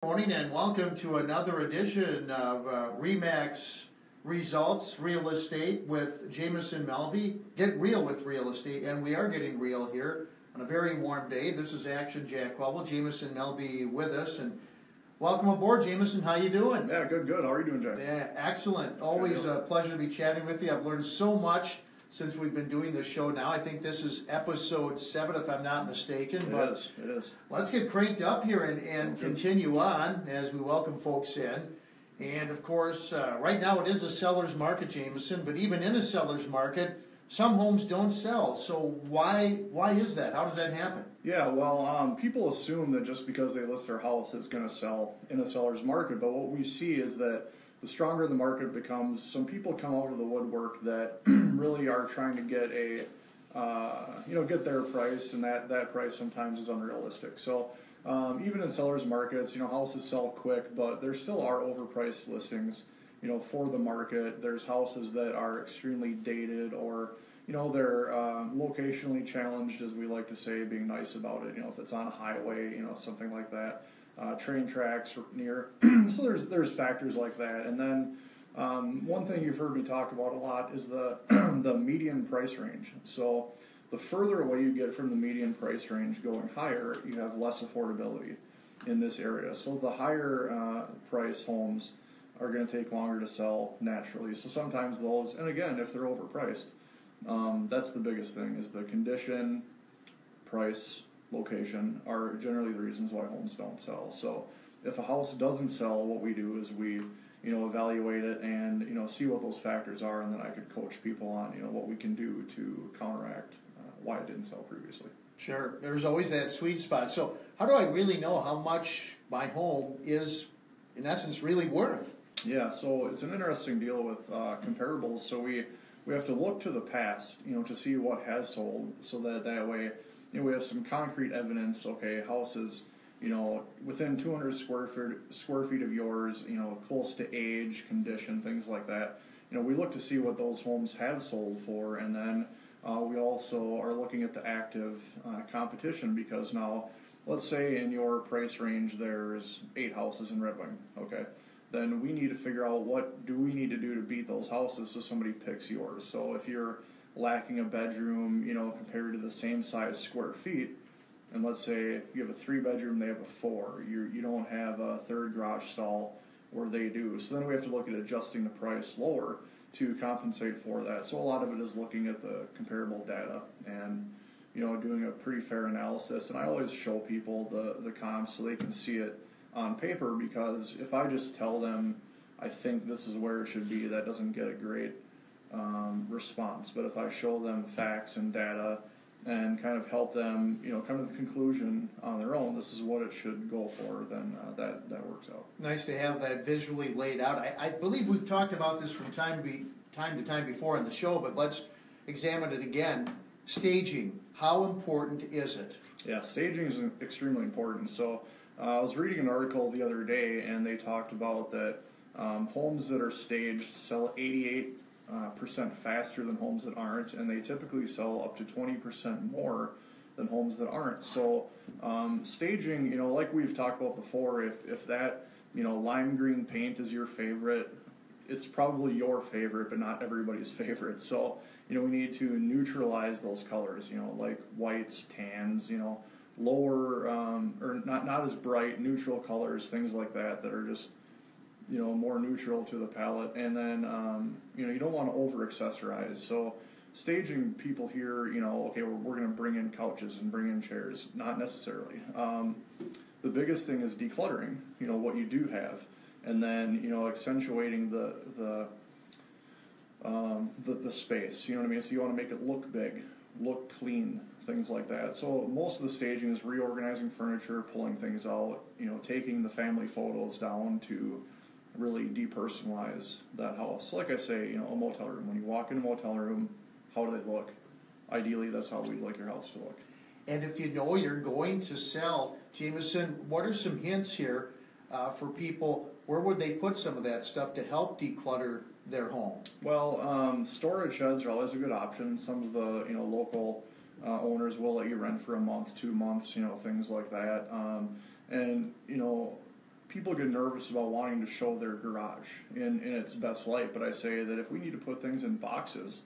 Morning and welcome to another edition of RE/MAX Results Real Estate with Jameson Melbye. Get real with real estate, and we are getting real here on a very warm day. This is Action Jack Colwell, Jameson Melbye with us, and welcome aboard, Jameson. How you doing? Yeah, good. How are you doing, Jack? Yeah, excellent. Always a pleasure to be chatting with you. I've learned so much since we've been doing this show now. I think this is episode 7, if I'm not mistaken. It is. Let's get cranked up here and continue on as we welcome folks in. And of course, right now it is a seller's market, Jameson, but even in a seller's market, some homes don't sell. So why is that? How does that happen? Yeah, well, people assume that just because they list their house, it's going to sell in a seller's market. But what we see is that the stronger the market becomes, some people come out of the woodwork that really are trying to get get their price, and that price sometimes is unrealistic. So even in sellers markets, houses sell quick, but there still are overpriced listings, for the market. There's houses that are extremely dated, or they're locationally challenged, as we like to say, being nice about it. If it's on a highway, something like that. Train tracks near. So there's factors like that. And then one thing you've heard me talk about a lot is the the median price range. So the further away you get from the median price range going higher, you have less affordability in this area. So the higher price homes are going to take longer to sell naturally. So sometimes those, and again, if they're overpriced, that's the biggest thing, is the condition, price, location are generally the reasons why homes don't sell. So if a house doesn't sell, what we do is we evaluate it and see what those factors are, and then I could coach people on what we can do to counteract why it didn't sell previously. Sure, there's always that sweet spot. So how do I really know how much my home is in essence really worth? Yeah, so it's an interesting deal with comparables. So we have to look to the past to see what has sold, so that way we have some concrete evidence. Okay, houses, within 200 square feet of yours, close to age, condition, things like that. We look to see what those homes have sold for, and then we also are looking at the active competition, because now, let's say in your price range there's 8 houses in Red Wing, okay? Then we need to figure out what do we need to do to beat those houses so somebody picks yours. So if you're lacking a bedroom, compared to the same size square feet, and let's say you have a 3-bedroom, they have a 4, you don't have a third garage stall where they do. So then we have to look at adjusting the price lower to compensate for that. So a lot of it is looking at the comparable data and doing a pretty fair analysis. And I always show people the comps so they can see it on paper, because if I just tell them I think this is where it should be, that doesn't get a great response. But if I show them facts and data and kind of help them, come to the conclusion on their own, this is what it should go for, then that works out. Nice to have that visually laid out. I believe we've talked about this from time to time before on the show, but let's examine it again. Staging, how important is it? Yeah, staging is extremely important. So I was reading an article the other day, and they talked about that homes that are staged sell 88% faster than homes that aren't, and they typically sell up to 20% more than homes that aren't. So staging, like we've talked about before, if that lime green paint is your favorite, it's probably your favorite, but not everybody's favorite. So we need to neutralize those colors, like whites, tans, lower or not as bright, neutral colors, things like that are just more neutral to the palette. And then you don't want to over accessorize. So staging, people hear okay, we're going to bring in couches and bring in chairs. Not necessarily. The biggest thing is decluttering what you do have, and then accentuating the space. You know what I mean? So you want to make it look big, look clean, things like that. So most of the staging is reorganizing furniture, pulling things out, taking the family photos down to really depersonalize that house. Like I say, a motel room. When you walk in a motel room, how do they look? Ideally, that's how we'd like your house to look. And if you're going to sell, Jameson, what are some hints here for people? Where would they put some of that stuff to help declutter their home? Well, storage sheds are always a good option. Some of the local owners will let you rent for a month, 2 months, things like that. And people get nervous about wanting to show their garage in its best light, but I say that if we need to put things in boxes,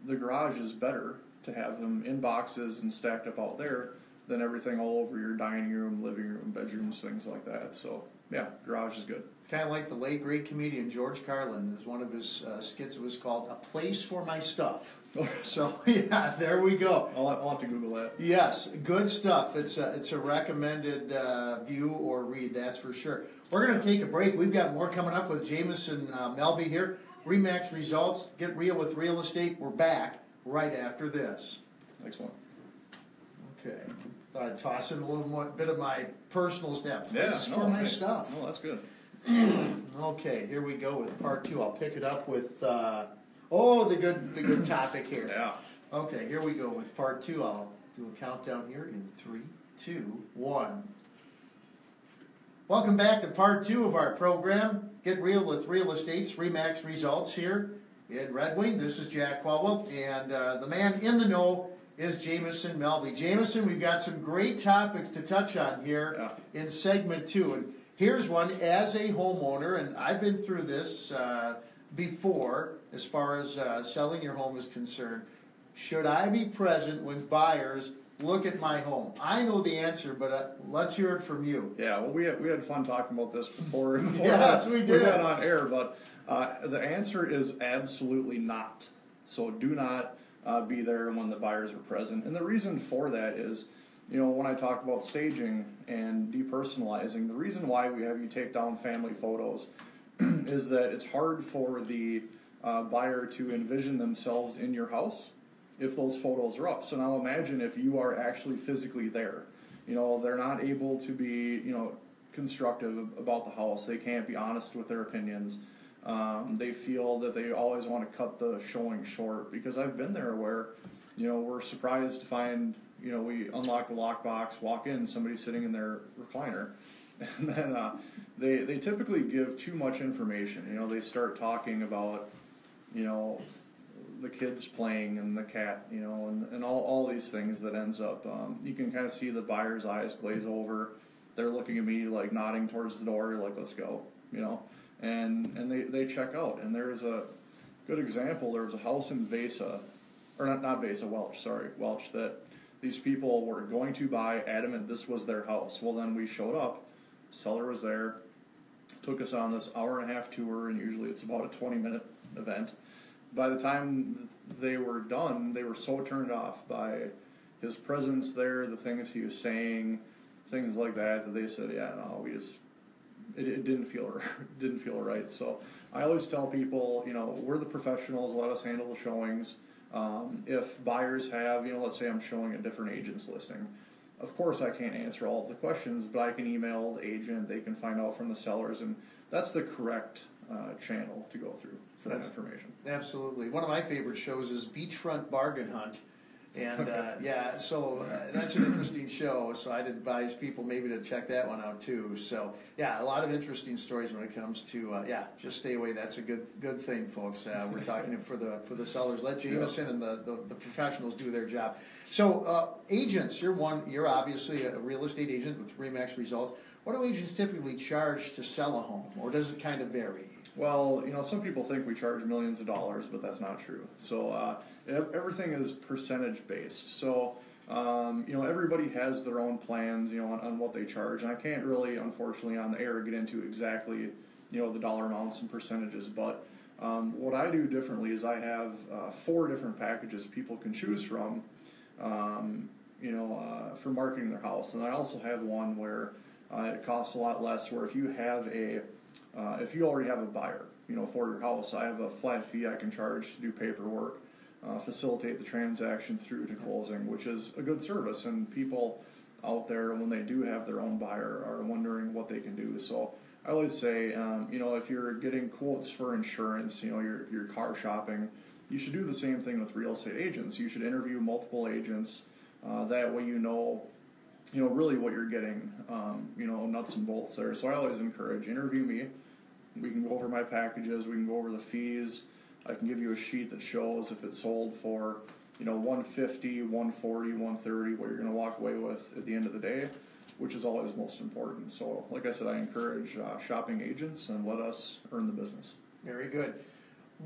the garage is better to have them in boxes and stacked up out there than everything all over your dining room, living room, bedrooms, things like that. So, yeah, garage is good. It's kind of like the late, great comedian George Carlin. There's one of his skits that was called A Place for My Stuff. So, yeah, there we go. I'll have to Google that. Yes, good stuff. It's a recommended view or read, that's for sure. We're going to take a break. We've got more coming up with Jameson Melbye here. RE/MAX results, get real with real estate. We're back right after this. Excellent. Okay. Thought I'd toss in a little more, bit of my personal stuff. For my stuff. No, that's good. Okay, here we go with part 2. I'll pick it up with the good topic here. Yeah. Okay, here we go with part 2. I'll do a countdown here in 3, 2, 1. Welcome back to part 2 of our program. Get real with real estate's RE/MAX results here in Red Wing. This is Jack Colwell, and the man in the know is Jameson Melbye. Jameson, we've got some great topics to touch on here in segment 2. And here's one as a homeowner, and I've been through this before as far as selling your home is concerned. Should I be present when buyers look at my home? I know the answer, but let's hear it from you. Yeah, well, we had fun talking about this before. Yes, we did. We got on air, but the answer is absolutely not. So do not be there when the buyers are present. And the reason for that is, when I talk about staging and depersonalizing, the reason why we have you take down family photos is that it's hard for the buyer to envision themselves in your house if those photos are up. So now imagine if you are actually physically there. They're not able to be, constructive about the house. They can't be honest with their opinions. They feel that they always want to cut the showing short, because I've been there where, we're surprised to find, we unlock the lockbox, walk in, somebody's sitting in their recliner, and then they typically give too much information. They start talking about, the kids playing and the cat, and all these things that ends up, you can kind of see the buyer's eyes glaze over. They're looking at me like nodding towards the door, like, let's go, and they check out. And there's a good example. There was a house in Vesa, or not Vesa, Welch, that these people were going to buy, adamant this was their house. Well, then we showed up, seller was there, took us on this hour-and-a-half tour, and usually it's about a 20-minute event. By the time they were done, they were so turned off by his presence there, the things he was saying, things like that they said, yeah, no, it didn't feel right. So I always tell people, we're the professionals, let us handle the showings. If buyers have, let's say I'm showing a different agent's listing, of course I can't answer all of the questions, but I can email the agent, they can find out from the sellers, and that's the correct channel to go through for that information. Absolutely. One of my favorite shows is Beachfront Bargain Hunt. And so that's an interesting show. So I'd advise people maybe to check that one out too. So yeah, a lot of interesting stories when it comes to just stay away. That's a good thing, folks. We're talking for the sellers. Let Jameson and the professionals do their job. So agents, you're obviously a real estate agent with RE/MAX results. What do agents typically charge to sell a home, or does it kind of vary? Well, some people think we charge millions of dollars, but that's not true. So everything is percentage based. So everybody has their own plans, on what they charge, and I can't really, unfortunately, on the air get into exactly, the dollar amounts and percentages. But what I do differently is I have 4 different packages people can choose from, for marketing their house, and I also have one where it costs a lot less. Where if you already have a buyer, for your house, I have a flat fee I can charge to do paperwork, facilitate the transaction through to closing, which is a good service. And people out there, when they do have their own buyer, are wondering what they can do. So I always say, if you're getting quotes for insurance, your car shopping, you should do the same thing with real estate agents. You should interview multiple agents. That way really what you're getting, nuts and bolts there. So I always encourage, interview me. We can go over my packages. We can go over the fees. I can give you a sheet that shows if it's sold for, $150, $140, $130, what you're going to walk away with at the end of the day. which is always most important. So, like I said, I encourage shopping agents and let us earn the business. Very good.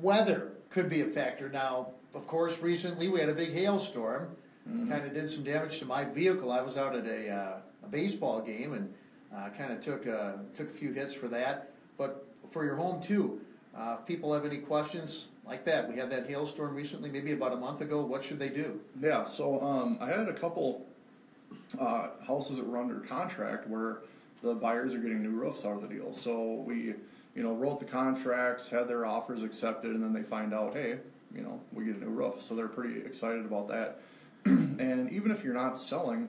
Weather could be a factor. Now, of course, recently we had a big hailstorm. Kind of did some damage to my vehicle. I was out at a baseball game and kind of took a few hits for that. But for your home too, if people have any questions like that, we had that hailstorm recently, maybe about a month ago. What should they do? Yeah, so I had a couple houses that were under contract where the buyers are getting new roofs out of the deal. So we, wrote the contracts, had their offers accepted, and then they find out, hey, we get a new roof. So they're pretty excited about that. And even if you're not selling,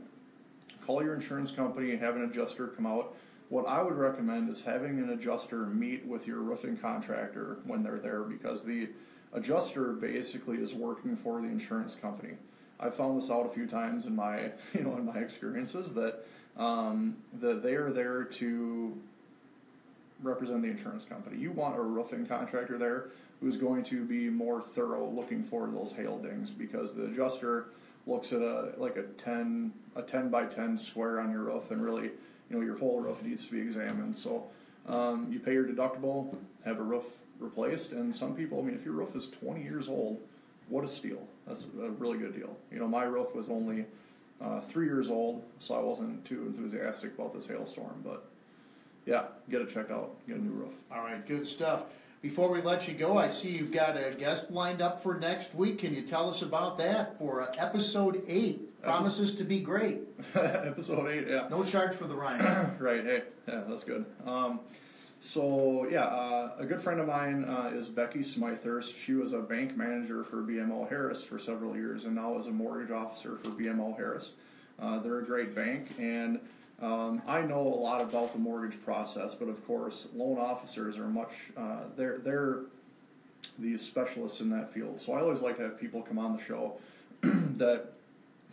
call your insurance company and have an adjuster come out. What I would recommend is having an adjuster meet with your roofing contractor when they're there, because the adjuster basically is working for the insurance company. I've found this out a few times in my in my experiences that they are there to represent the insurance company. You want a roofing contractor there who's going to be more thorough looking for those hail dings, because the adjuster looks at a 10 by 10 square on your roof, and really, your whole roof needs to be examined. So you pay your deductible, have a roof replaced, and some people, if your roof is 20 years old, what a steal. That's a really good deal. My roof was only 3 years old, so I wasn't too enthusiastic about this hailstorm, but yeah, get it checked out, get a new roof. All right, good stuff. Before we let you go, I see you've got a guest lined up for next week. Can you tell us about that for episode 8? Promises to be great. Episode 8, yeah. No charge for the rhyme. Right, hey, yeah, that's good. A good friend of mine is Becky Smythurst. She was a bank manager for BMO Harris for several years, and now is a mortgage officer for BMO Harris. They're a great bank, and I know a lot about the mortgage process, but of course, loan officers are they're the specialists in that field. So I always like to have people come on the show that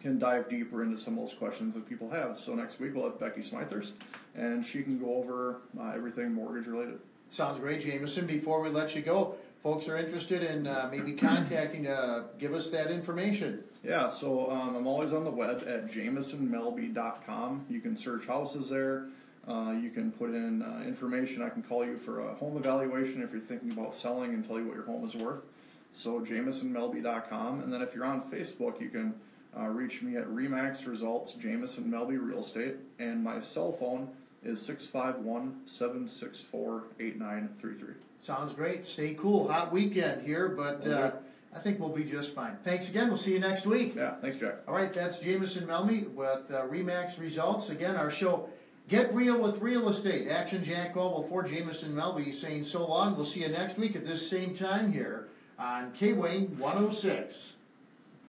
can dive deeper into some of those questions that people have. So next week we'll have Becky Smythurst, and she can go over everything mortgage related. Sounds great, Jameson. Before we let you go, folks are interested in maybe contacting give us that information. Yeah, so I'm always on the web at jamesonmelbye.com. You can search houses there. You can put in information. I can call you for a home evaluation if you're thinking about selling, and tell you what your home is worth. So jamesonmelbye.com. And then if you're on Facebook, you can reach me at Remax Results, Jameson Melbye Real Estate. And my cell phone is 651-764-8933. Sounds great. Stay cool. Hot weekend here, but I think we'll be just fine. Thanks again. We'll see you next week. Yeah, thanks, Jack. All right, that's Jameson Melbye with Remax Results. Again, our show, Get Real with Real Estate. Action Jack Colwell for Jameson Melbye saying so long. We'll see you next week at this same time here on KWNG 106.